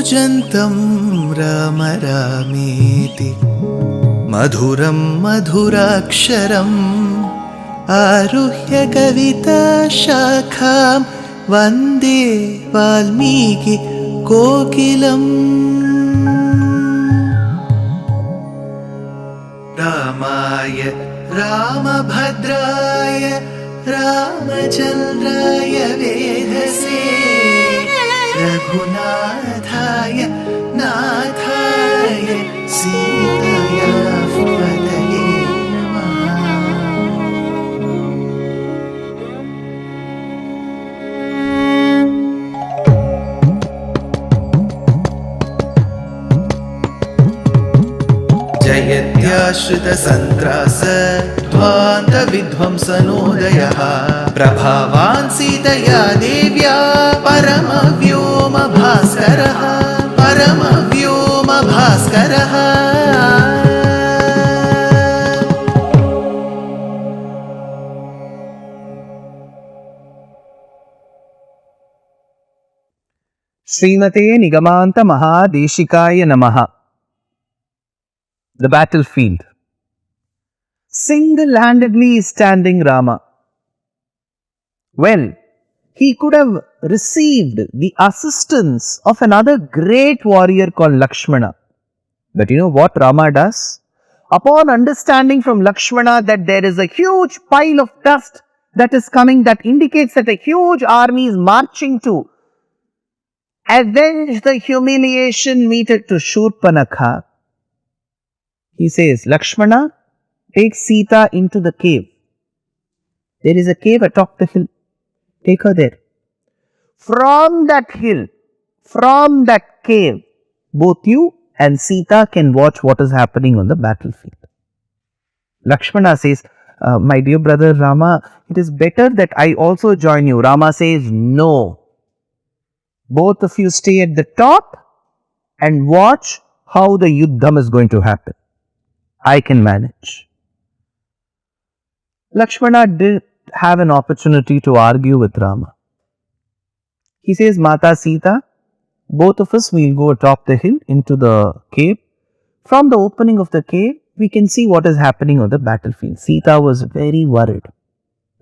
कूजन्तं राम रामेति मधुरं मधुराक्षरम् आरुह्य कविताशाखां वन्दे वाल्मीकि कोकिलम्। रामाय रामभद्राय रामचन्द्राय वेधसे रघुनाथाय नाथाय सीताया पतये नमः। जयत्याश्रितसन्त्रास ध्वान्तविध्वंसनोदयः प्रभावान् सीतया देव्या परमव्योमभास्करः परमव्योमभास्करः। श्रीमते निगमान्त महादेशिकाय नमः। The battlefield. Single-handedly standing Rama. Well, he could have received the assistance of another great warrior called Lakshmana. But you know what Rama does? Upon understanding from Lakshmana that there is a huge pile of dust that is coming, that indicates that a huge army is marching to avenge the humiliation meted to Shurpanakha, he says, Lakshmana, take Sita into the cave. There is a cave atop the hill. Take her there. From that hill, from that cave, both you and Sita can watch what is happening on the battlefield. Lakshmana says, my dear brother Rama, it is better that I also join you. Rama says, no. Both of you stay at the top and watch how the yuddham is going to happen. I can manage. Lakshmana did have an opportunity to argue with Rama. He says, Mata Sita, both of us will go atop the hill into the cave. From the opening of the cave, we can see what is happening on the battlefield. Sita was very worried.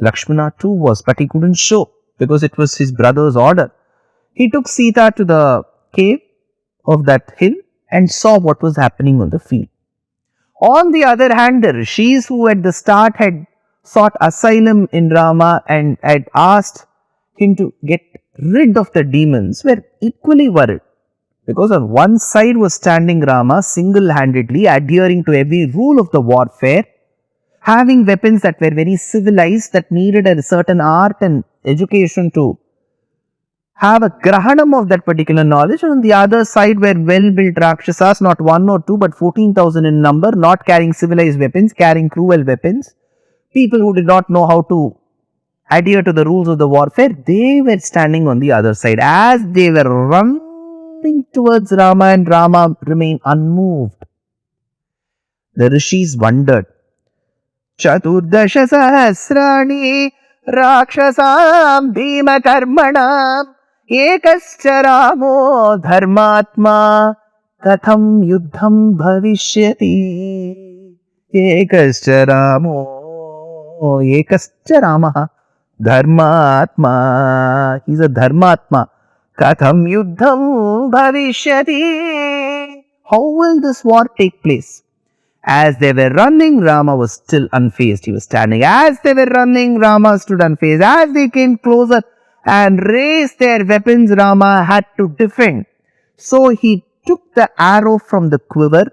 Lakshmana too was, but he couldn't show because it was his brother's order. He took Sita to the cave of that hill and saw what was happening on the field. On the other hand, the rishis who at the start had sought asylum in Rama and had asked him to get rid of the demons were equally worried, because on one side was standing Rama single-handedly adhering to every rule of the warfare, having weapons that were very civilized, that needed a certain art and education to have a grahanam of that particular knowledge, and on the other side were well-built Rakshasas, not one or two but 14,000 in number, not carrying civilized weapons, carrying cruel weapons. People who did not know how to adhere to the rules of the warfare, they were standing on the other side. As they were running towards Rama and Rama remained unmoved, the rishis wondered. Chaturdasha sahasrani rakshasam bhima karmanam ekascha ramo dharmatma katham yuddham bhavishyati. Ekascha ramo, ekascha ramaha dharmatma, he is a dharmatma. Katham yuddham bhavishyati. How will this war take place? As they were running, Rama was still unfazed. He was standing. As they were running, Rama stood unfazed. As they came closer and raised their weapons, Rama had to defend. So he took the arrow from the quiver,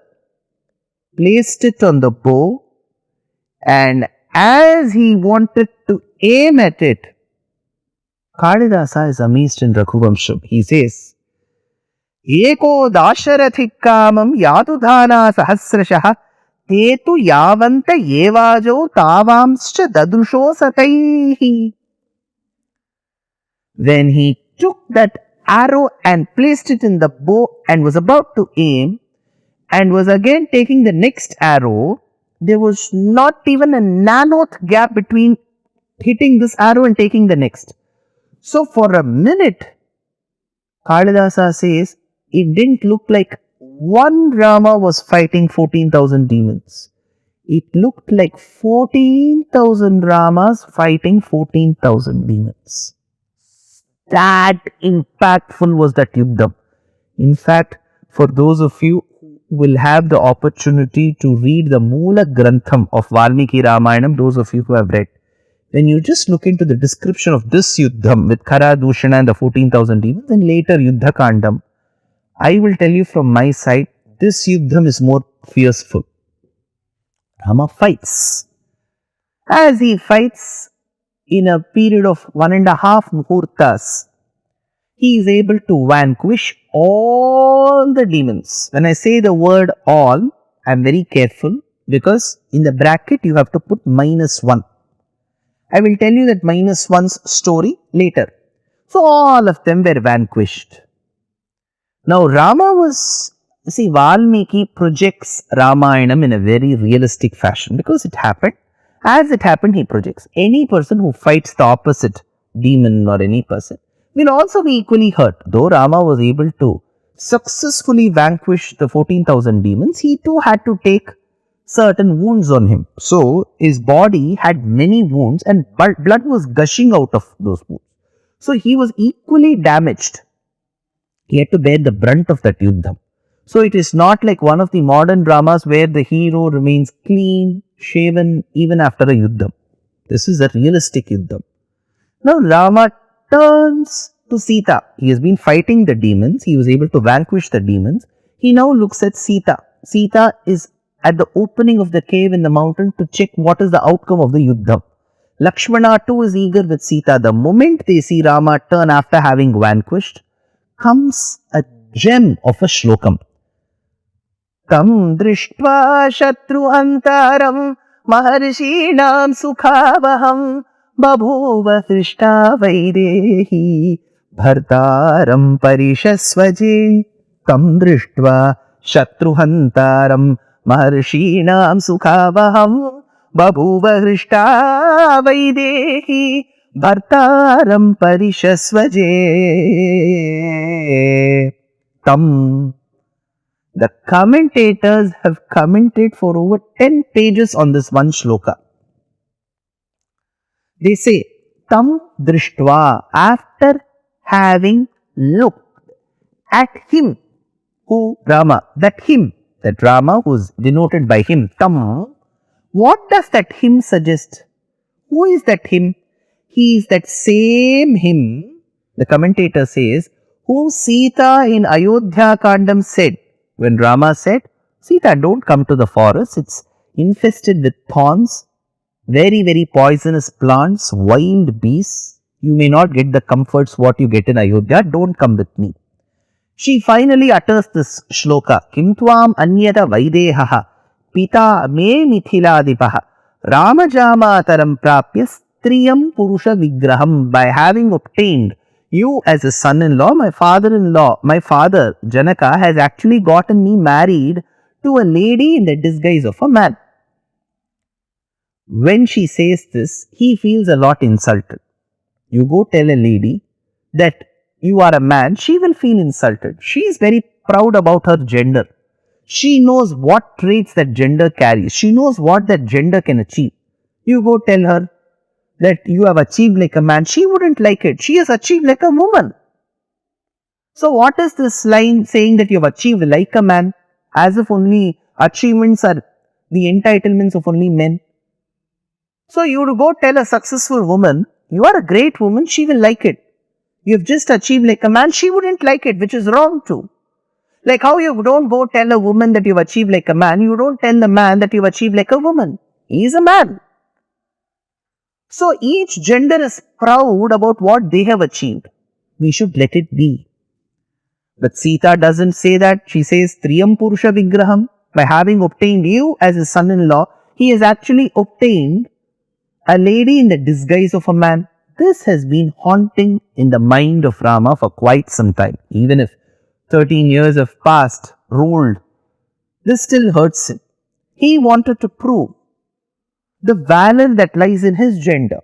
placed it on the bow, and as he wanted to aim at it, Kalidasa is amazed in Raghuvamsham. He says, Eko dasharathik kamam yadudhana sahasrashah tetu yavanta yevajo tavamscha dadrusho sataihi. When he took that arrow and placed it in the bow and was about to aim and was again taking the next arrow, there was not even a nanoth gap between hitting this arrow and taking the next. So for a minute, Kalidasa says, it didn't look like one Rama was fighting 14,000 demons. It looked like 14,000 Ramas fighting 14,000 demons. That impactful was that Yuddham. In fact, for those of you who will have the opportunity to read the Moola Grantham of Valmiki Ramayanam, those of you who have read, when you just look into the description of this Yuddham with Khara, Dushana and the 14,000 demons and later Yuddha Kandam, I will tell you from my side, this Yuddham is more fierceful. Rama fights. As he fights in a period of 1.5 muhurtas, he is able to vanquish all the demons. When I say the word all, I am very careful because in the bracket you have to put -1. I will tell you that -1's story later. So all of them were vanquished. Now Rama was, see, Valmiki projects Ramayanam in a very realistic fashion because it happened. As it happened, he projects. Any person who fights the opposite demon or any person will also be equally hurt. Though Rama was able to successfully vanquish the 14,000 demons, he too had to take certain wounds on him. So his body had many wounds and blood was gushing out of those wounds. So he was equally damaged. He had to bear the brunt of that Yuddham. So it is not like one of the modern dramas where the hero remains clean, shaven even after a Yuddham. This is a realistic Yuddham. Now Rama turns to Sita. He has been fighting the demons. He was able to vanquish the demons. He now looks at Sita. Sita is at the opening of the cave in the mountain to check what is the outcome of the Yuddham. Lakshmana too is eager with Sita. The moment they see Rama turn after having vanquished, comes a gem of a shlokam. Tam drishtva shatru antaram maharshinam sukhavaham babhuva srishta vaidehi bhartaram parishasvaje. Tam drishtva shatru antaram maharshinam sukhavaham babhuva srishta vaidehi bhartaram parishasvaje. Tam. The commentators have commented for over 10 pages on this one shloka. They say, Tam drishtva, after having looked at him, who Rama, that Rama who is denoted by him, Tam, what does that him suggest? Who is that him? He is that same him, the commentator says, whom Sita in Ayodhya Kandam said, when Rama said, Sita, don't come to the forest, it's infested with thorns, very, very poisonous plants, wild beasts. You may not get the comforts what you get in Ayodhya, don't come with me. She finally utters this shloka, Kim tvam anyata vaidehaha, pita me mithiladipaha, ramajamataram prapya striyam purusha vigraham. By having obtained you as a son-in-law, my father, Janaka, has actually gotten me married to a lady in the disguise of a man. When she says this, he feels a lot insulted. You go tell a lady that you are a man, she will feel insulted. She is very proud about her gender. She knows what traits that gender carries. She knows what that gender can achieve. You go tell her that you have achieved like a man, she wouldn't like it. She has achieved like a woman. So what is this line saying that you have achieved like a man, as if only achievements are the entitlements of only men? So you would go tell a successful woman, you are a great woman, she will like it. You have just achieved like a man, she wouldn't like it, which is wrong too. Like how you don't go tell a woman that you have achieved like a man, you don't tell the man that you have achieved like a woman. He is a man. So each gender is proud about what they have achieved. We should let it be. But Sita doesn't say that. She says, Triyam Purusha Vigraham. By having obtained you as his son-in-law, he has actually obtained a lady in the disguise of a man. This has been haunting in the mind of Rama for quite some time. Even if 13 years have passed, ruled, this still hurts him. He wanted to prove the valor that lies in his gender.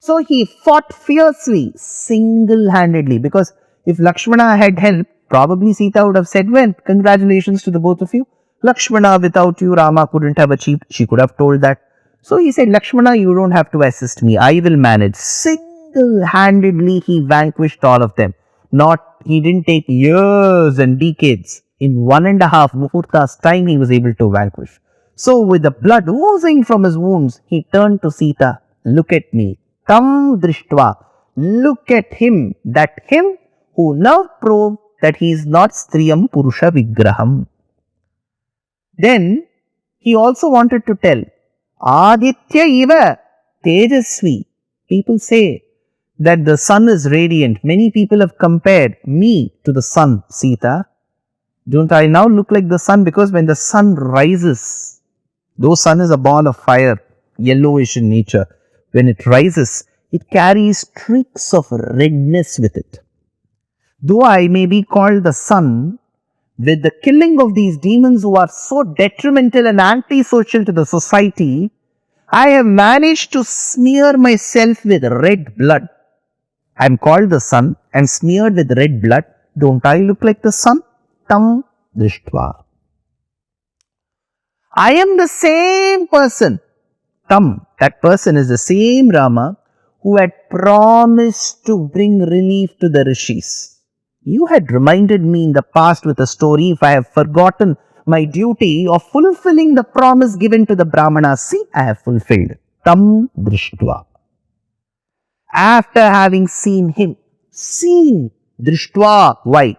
So he fought fiercely, single-handedly, because if Lakshmana had helped, Probably Sita would have said, well, congratulations to the both of you. Lakshmana, without you, Rama couldn't have achieved. She could have told that. So he said, Lakshmana, you don't have to assist me. I will manage. Single-handedly, he vanquished all of them. He didn't take years and decades. In 1.5 muhurta's time, he was able to vanquish. So with the blood oozing from his wounds, he turned to Sita. Look at me. Tam drishtva. Look at him. That him who now proved that he is not Striyam Purusha Vigraham. Then he also wanted to tell, Aditya Iva Tejasvi. People say that the sun is radiant. Many people have compared me to the sun, Sita. Don't I now look like the sun? Because when the sun rises, though sun is a ball of fire, yellowish in nature, when it rises, it carries streaks of redness with it. Though I may be called the sun, with the killing of these demons who are so detrimental and antisocial to the society, I have managed to smear myself with red blood. I am called the sun and smeared with red blood. Don't I look like the sun? Tam drishtva. I am the same person. Tam, that person is the same Rama who had promised to bring relief to the rishis. You had reminded me in the past with a story. If I have forgotten my duty of fulfilling the promise given to the Brahmanas, see, I have fulfilled. Tam drishtva. After having seen him, drishtva, why?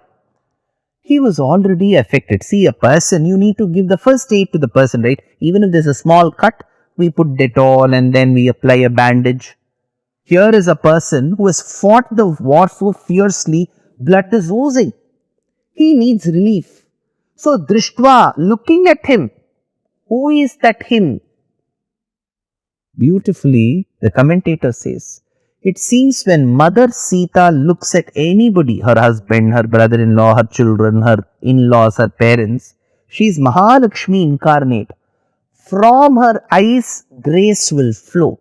He was already affected. See, a person, you need to give the first aid to the person, right? Even if there's a small cut, we put Dettol and then we apply a bandage. Here is a person who has fought the war so fiercely, blood is oozing. He needs relief. So, drishtva, looking at him, who is that him? Beautifully, the commentator says, it seems when Mother Sita looks at anybody, her husband, her brother-in-law, her children, her in-laws, her parents, she is Mahalakshmi incarnate. From her eyes, grace will flow.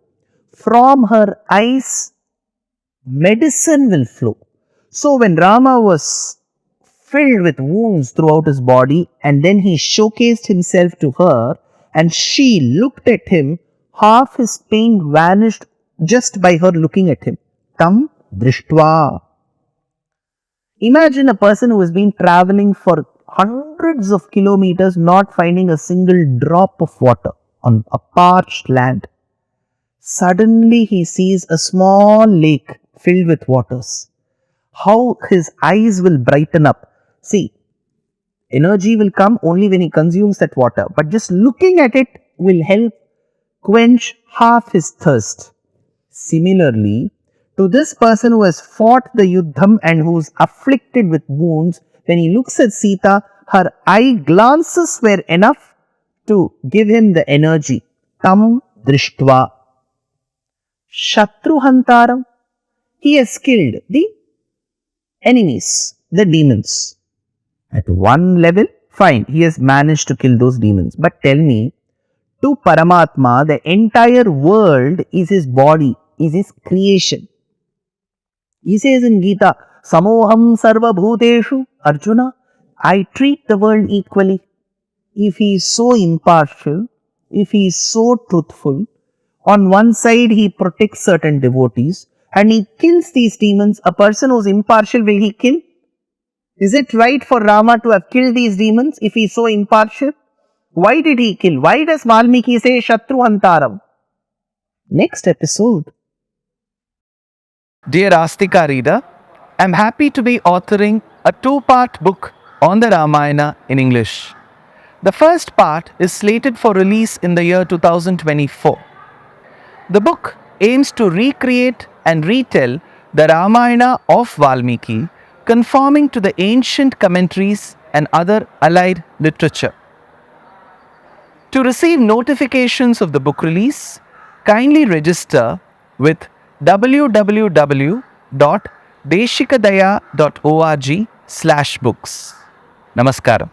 From her eyes, medicine will flow. So when Rama was filled with wounds throughout his body and then he showcased himself to her and she looked at him, half his pain vanished just by her looking at him. Tam drishtva. Imagine a person who has been traveling for hundreds of kilometers not finding a single drop of water on a parched land. Suddenly he sees a small lake filled with waters. How his eyes will brighten up. See, energy will come only when he consumes that water, but just looking at it will help quench half his thirst. Similarly, to this person who has fought the yuddham and who is afflicted with wounds, when he looks at Sita, her eye glances were enough to give him the energy. Tam drishtva. Shatruhantaram. He has killed the enemies, the demons. At one level, fine, he has managed to kill those demons. But tell me, to Paramatma, the entire world is his body, is his creation. He says in Gita, Samoham sarva bhuteshu, Arjuna, I treat the world equally. If he is so impartial, if he is so truthful, on one side he protects certain devotees and he kills these demons. A person who is impartial, will he kill? Is it right for Rama to have killed these demons if he is so impartial? Why did he kill? Why does Valmiki say Shatruhantaram? Next episode. Dear Astika reader, I am happy to be authoring a 2-part book on the Ramayana in English. The first part is slated for release in the year 2024. The book aims to recreate and retell the Ramayana of Valmiki, conforming to the ancient commentaries and other allied literature. To receive notifications of the book release, kindly register with www.deshikadaya.org/books. Namaskaram.